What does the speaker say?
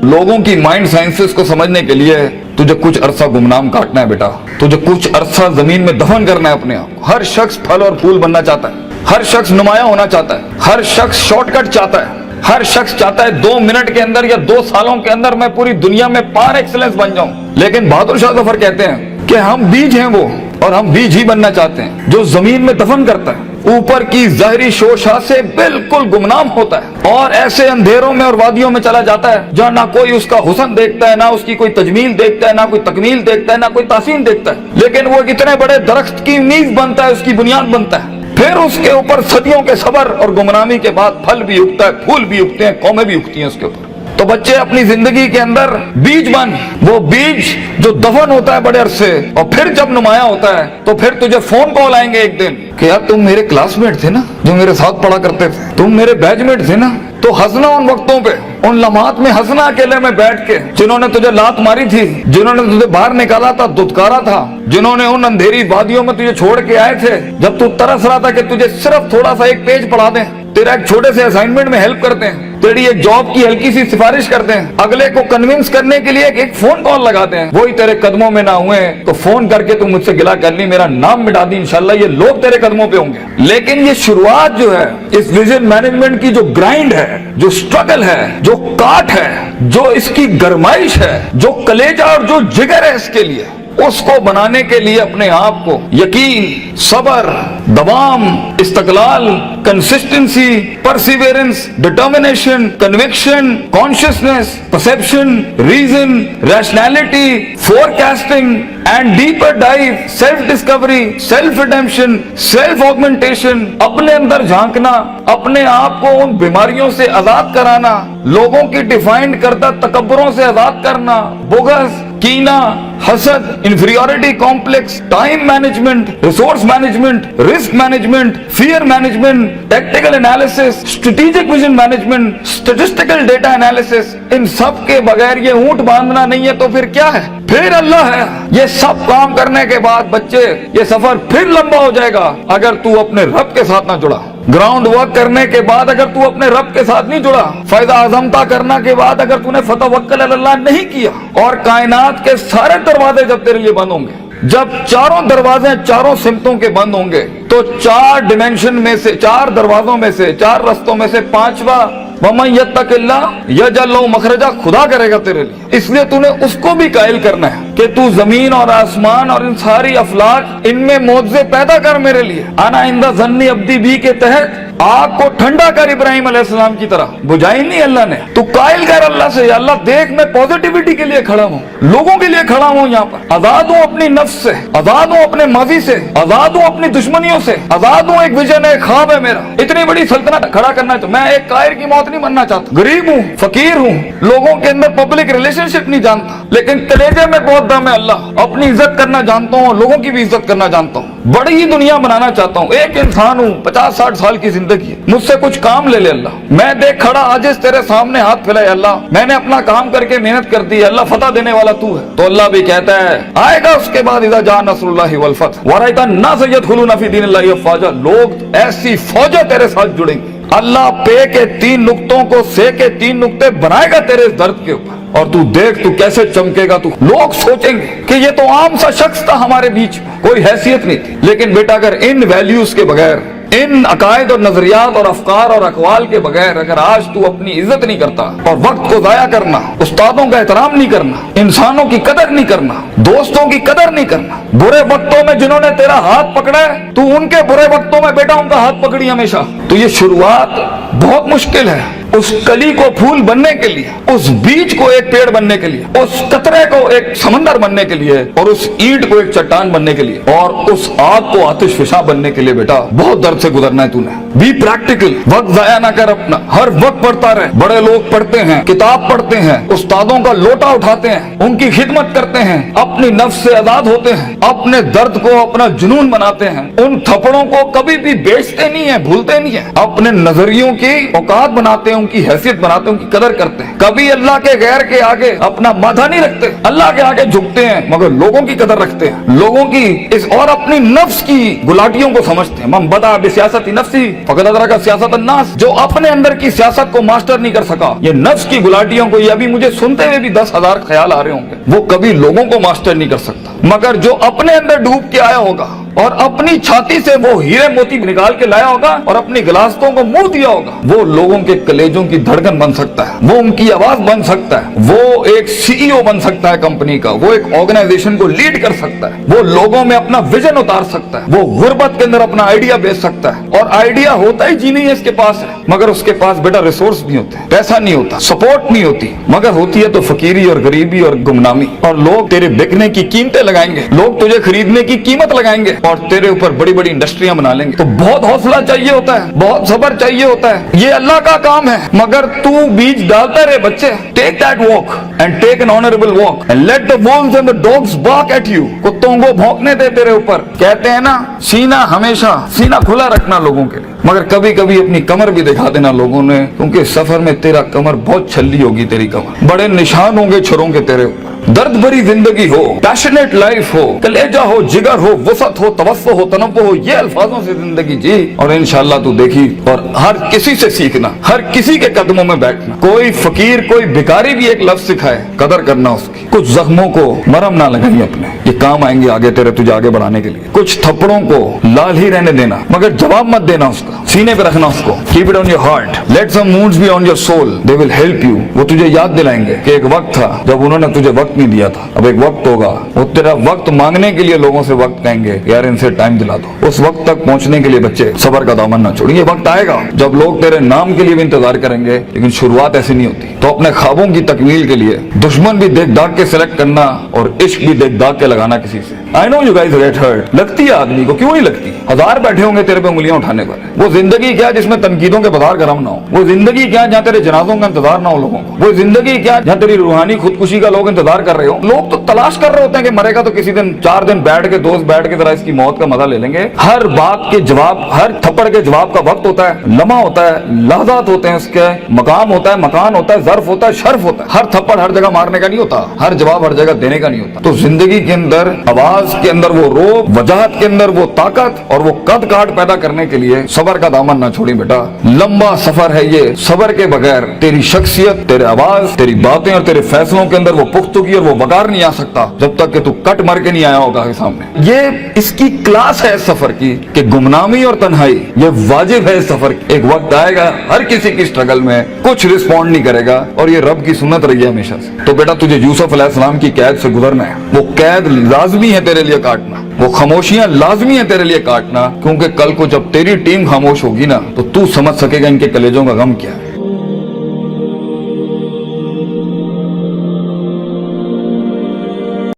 लोगों की mind sciences को समझने के लिए तुझे कुछ अरसा गुमनाम काटना है बेटा, तुझे कुछ अरसा जमीन में दफन करना है अपने आप को। हर शख्स फल और फूल बनना चाहता है, हर शख्स नुमाया होना चाहता है, हर शख्स शॉर्टकट चाहता है, हर शख्स चाहता है 2 मिनट के अंदर या 2 सालों के अंदर मैं पूरी दुनिया में पार एक्सीलेंस बन जाऊं। लेकिन बहादुर शाह जफर कहते हैं कि हम बीज हैं वो, और हम बीज ही बनना चाहते हैं जो जमीन में दफन करता है, ऊपर की जहरी शोशा से बिल्कुल गुमनाम होता है और ऐसे अंधेरों में और वादियों में चला जाता है जहाँ ना कोई उसका हुस्न देखता है, ना उसकी कोई तजमील देखता है, ना कोई तकमील देखता है, ना कोई तासीन देखता है। लेकिन वो इतने बड़े दरख्त की नींव बनता है, उसकी बुनियाद बनता है, फिर उसके ऊपर सदियों के सबर और गुमनामी के बाद फल भी उगता है, फूल भी उगते हैं, कौमें भी उगती हैं उसके ऊपर। तो बच्चे अपनी जिंदगी के अंदर बीज बन, वो बीज जो दफन होता है बड़े अरसे और फिर जब नुमाया होता है तो फिर तुझे फोन कॉल आएंगे एक दिन कि यार तुम मेरे क्लासमेट थे ना, जो मेरे साथ पढ़ा करते थे, तुम मेरे बैचमेट थे ना। तो हंसना उन वक्तों पे, उन लम्हात में हंसना अकेले में बैठ के, जिन्होंने तुझे लात मारी थी, जिन्होंने तुझे बाहर निकाला था, दुत्कारा था, जिन्होंने उन अंधेरी वादियों में तुझे छोड़ के आए थे जब तू तरस रहा था कि तुझे सिर्फ थोड़ा सा एक पेज पढ़ा दें, तेरा एक छोटे से असाइनमेंट में हेल्प करते हैं, तेरी एक जॉब की हल्की सी सिफारिश करते हैं, अगले को कन्विंस करने के लिए एक फोन कॉल लगाते हैं, वही तेरे कदमों में ना हुए तो फोन करके तू मुझसे गिला कर ली, मेरा नाम मिटा दी, इंशाल्लाह ये लोग तेरे कदमों पे होंगे। लेकिन ये शुरुआत जो है इस विजन मैनेजमेंट की, जो ग्राइंड है, जो स्ट्रगल है, जो काट है, जो इसकी गरमाइश है, जो कलेजा और जो जिगर है इसके लिए, उसको बनाने के लिए अपने आप को यकीन, सबर, दवाम, इस्तकलाल, consistency, perseverance, determination, conviction, consciousness, perception, reason, rationality, forecasting and deeper dive, self discovery, self redemption, self augmentation, अपने अंदर झांकना, अपने आप को उन बीमारियों से आजाद कराना, लोगों की डिफाइंड करता तकब्बुरों से आजाद करना, बुग़्ज़, कीना, हसद, inferiority complex, time management, resource management, risk management, fear management, tactical analysis, strategic vision management, statistical data analysis, इन सब के बगैर ये ऊंट बांधना नहीं है तो फिर क्या है? फिर अल्लाह है। ये सब काम करने के बाद बच्चे ये सफर फिर लंबा हो जाएगा अगर तू अपने रब के साथ ना जुड़ा। ग्राउंड वर्क करने के बाद अगर तू अपने रब के साथ नहीं जुड़ा, फायदा आजमता करना के बाद अगर तूने फतवक्कल अल्लाह नहीं किया, और कायनात के सारे दरवाजे जब तेरे लिए बंद होंगे, जब चारों दरवाजे चारों सिमतों के बंद होंगे, तो 4 डिमेंशन में से, 4 दरवाजों में से, 4 रस्तों में से 5वां वमन यत्तकिल्लाह यजअल लहू मखरजा खुदा करेगा तेरे लिए। इसलिए तूने उसको भी कायल करना है कि तू जमीन और आसमान और इन सारी अफलाक, इनमें मौजज़े पैदा कर मेरे लिए। आना इंदा ज़न्नी अब्दी भी के तहत आग को ठंडा कर इब्राहिम अलैहिस्सलाम की तरह, बुझाई नहीं अल्लाह ने। तू कायल कर अल्लाह से, अल्लाह देख मैं पॉजिटिविटी के लिए खड़ा हूँ, लोगों के लिए खड़ा हूँ, यहाँ पर आजाद हूँ अपनी नफ्स से, आजाद हूँ अपने माजी से, आजाद हूँ अपनी दुश्मनियों से, आजाद हूँ। एक विजन है, ख्वाब है मेरा, इतनी बड़ी सल्तनत खड़ा करना है। तो मैं एक कायर की मौत नहीं बनना चाहता। गरीब हूँ, फकीर हूँ, लोगों के अंदर पब्लिक रिलेशनशिप नहीं जानता, लेकिन कलेजे में बहुत दम है अल्लाह। अपनी इज्जत करना जानता हूँ, लोगों की भी इज्जत करना जानता हूँ, बड़ी ही दुनिया बनाना चाहता हूँ। एक इंसान हूँ, 50-60 साल की जिंदगी, मुझसे कुछ काम ले ले अल्लाह। मैं देख खड़ा आजिज़ तेरे सामने हाथ फैलाए अल्लाह, मैंने अपना काम करके मेहनत कर दी, अल्लाह फतह देने वाला तू है। तो अल्लाह भी कहता है आएगा उसके बाद इज़ा जा नस्रुल्लाहि वल फतह व रअयता अन्नास यदखुलूना फी दीनिल्लाहि अफ़वाजा, लोग ऐसी फौजें तेरे साथ जुड़ेंगे। अल्लाह पे के 3 नुक्तों को से के 3 नुक्ते बनाएगा तेरे इस दर्द के ऊपर, और तू देख तू कैसे चमकेगा। तू लोग सोचेंगे कि ये तो आम सा शख्स था हमारे बीच में, कोई हैसियत नहीं थी। लेकिन बेटा अगर इन वैल्यूज के बगैर, इन अकायद और नजरियात और अफकार और अकवाल के बगैर अगर आज तू अपनी इज्जत नहीं करता, और वक्त को जाया करना, उस्तादों का एहतराम नहीं करना, इंसानों की कदर नहीं करना, दोस्तों की कदर नहीं करना, बुरे वक्तों में जिन्होंने तेरा हाथ पकड़ा है तू उनके बुरे वक्तों में बेटा उनका हाथ पकड़ी हमेशा, तो ये शुरुआत बहुत मुश्किल है। उस कली को फूल बनने के लिए, उस बीज को एक पेड़ बनने के लिए, उस कतरे को एक समंदर बनने के लिए, और उस ईंट को एक चट्टान बनने के लिए, और उस आग को आतिशफिशा बनने के लिए बेटा बहुत दर्द से गुजरना है तूने। बी प्रैक्टिकल, वक्त जाया ना कर अपना, हर वक्त पढ़ता रहे। बड़े लोग पढ़ते हैं, किताब पढ़ते हैं, उस्तादों का लोटा उठाते हैं, उनकी खिदमत करते हैं, अपनी नफ्स से आजाद होते हैं, अपने दर्द को अपना जुनून बनाते हैं, उन थप्पड़ों को कभी भी बेचते नहीं है, भूलते नहीं है, अपने नजरियों की औकात बनाते हैं, उनकी हैसियत बनाते हैं, उनकी कदर करते हैं। कभी अल्लाह के गैर के आगे अपना माथा नहीं रखते, अल्लाह के आगे झुकते हैं मगर लोगों की कदर रखते हैं, लोगों की इस और अपनी नफ्स की गुलाटियों को समझते हैं। मन बदा बिसियासती नफ्सी फकद अदरका सियासत अन्नास, जो अपने अंदर की सियासत को मास्टर नहीं कर सका, ये नफ्स की गुलाटियों को, ये अभी मुझे सुनते हुए भी 10,000 ख्याल आ रहे होंगे, वो कभी लोगों को मास्टर नहीं कर सकता। मगर जो अपने अंदर डूब के आया होगा और अपनी छाती से वो हीरे मोती निकाल के लाया होगा और अपनी गिलासतों को मुंह दिया होगा, वो लोगों के कलेजों की धड़कन बन सकता है, वो उनकी आवाज बन सकता है, वो एक सीईओ बन सकता है कंपनी का, वो एक ऑर्गेनाइजेशन को लीड कर सकता है, वो लोगों में अपना विजन उतार सकता है, वो गुर्बत के अंदर अपना आइडिया बेच सकता है। और आइडिया होता ही जी नहीं है इसके पास है, मगर उसके पास बेटा रिसोर्स नहीं होते, पैसा नहीं होता, सपोर्ट नहीं होती, मगर होती है तो फकीरी और गरीबी और गुमनामी। और लोग तेरे बिकने की कीमतें लगाएंगे, लोग तुझे खरीदने की कीमत लगाएंगे और तेरे ऊपर बड़ी बड़ी इंडस्ट्रियां बना लेंगे। तो बहुत हौसला चाहिए होता है, बहुत सब्र चाहिए होता है, ये अल्लाह का काम है। मगर तू बीज डालता रहे बच्चे, take that walk and take an honourable walk and let the wolves and the dogs bark at you. कुत्तों को भौंकने दे तेरे ऊपर। कहते हैं ना, सीना हमेशा सीना खुला रखना लोगों के लिए, मगर कभी कभी अपनी कमर भी दिखा देना लोगों ने, क्योंकि सफर में तेरा कमर बहुत छल्ली होगी, तेरी कमर बड़े निशान होंगे छुरों के तेरे ऊपर। दर्द भरी जिंदगी हो, पैशनेट लाइफ हो, कलेजा हो, जिगर हो, वसत हो, तवस्सो हो, तनव्वु हो, ये अल्फाजों से जिंदगी जी और इंशाअल्लाह तू देखी। और हर किसी से सीखना, हर किसी के कदमों में बैठना। कोई फकीर कोई भिखारी भी एक लफ्ज सिखाए, कदर करना उसकी। कुछ जख्मों को मरहम ना लगाइए अपने, ये काम आएंगे आगे तेरे, तुझे आगे बढ़ाने के लिए। कुछ थप्पड़ों को लाल ही रहने देना, मगर जवाब मत देना उसका, सीने पे रखना उसको। Keep it on your heart, let some wounds be on your soul, they will help you. वो तुझे याद दिलाएंगे कि एक वक्त था जब उन्होंने तुझे वक्त नहीं दिया था, अब एक वक्त होगा, वो तेरा वक्त मांगने के लिए लोगों से वक्त कहेंगे, यार इनसे टाइम दिला दो। उस वक्त तक पहुंचने के लिए बच्चे सबर का दामन ना छोड़िए। वक्त आएगा जब लोग तेरे नाम के लिए भी इंतजार करेंगे, लेकिन शुरुआत ऐसी नहीं होती। तो अपने ख्वाबों की तकमील के लिए दुश्मन भी देख दाग के सिलेक्ट करना और इश्क भी देख दाग के लगाना किसी से। I know you guys get hurt, लगती है आदमी को, क्यों नहीं लगती? हजार बैठे होंगे तेरे पे उंगलियां उठाने पर। वो जिंदगी क्या जिसमें तनकीदों के बाजार गर्म ना हो? वो जिंदगी क्या जहाँ तेरे जनाजों का इंतजार ना हो लोगों को? वो जिंदगी क्या जहाँ तेरी रूहानी खुदकुशी का लोग इंतजार कर रहे हो? लोग तो तलाश कर रहे होते हैं कि मरेगा तो किसी दिन 4 दिन बैठ के दोस्त बैठ के जरा इसकी मौत का मजा ले लेंगे। हर बात के जवाब, हर थप्पड़ के जवाब का वक्त होता है, लम्हा होता है, लहजात होते हैं, उसके मकाम होता है, मकान होता है, ज़र्फ होता है, शर्फ होता है। हर थप्पड़ हर जगह मारने का नहीं होता, हर जवाब हर जगह देने का नहीं होता। तो जिंदगी के अंदर आवाज के अंदर वो रोब, वजाहत के अंदर वो ताकत और वो कद काट पैदा करने के लिए सबर का दामन ना छोड़ी बेटा। लंबा सफर है ये, सबर के बगैर तेरी शख्सियत, तेरे आवाज, तेरी बातें और तेरे फैसलों के अंदर वो पुख्तगी और वो वकार नहीं आ सकता जब तक कि तू कट मर के नहीं आया होगा के सामने। ये इसकी क्लास है इस सफर की कि गुमनामी और तन्हाई ये वाजिब है इस सफर की। एक वक्त आएगा हर किसी की स्ट्रगल में कुछ रिस्पॉन्ड नहीं करेगा और ये रब की सुन्नत रही है हमेशा से। तो बेटा तुझे यूसुफ अलैहिस्सलाम की कैद से गुजरना है, वो कैद लाजमी है तेरे लिए काटना, वो खामोशियां लाजमी है तेरे लिए काटना, क्योंकि कल को जब तेरी टीम खामोश होगी ना तो तू समझ सकेगा इनके कलेजों का गम क्या है।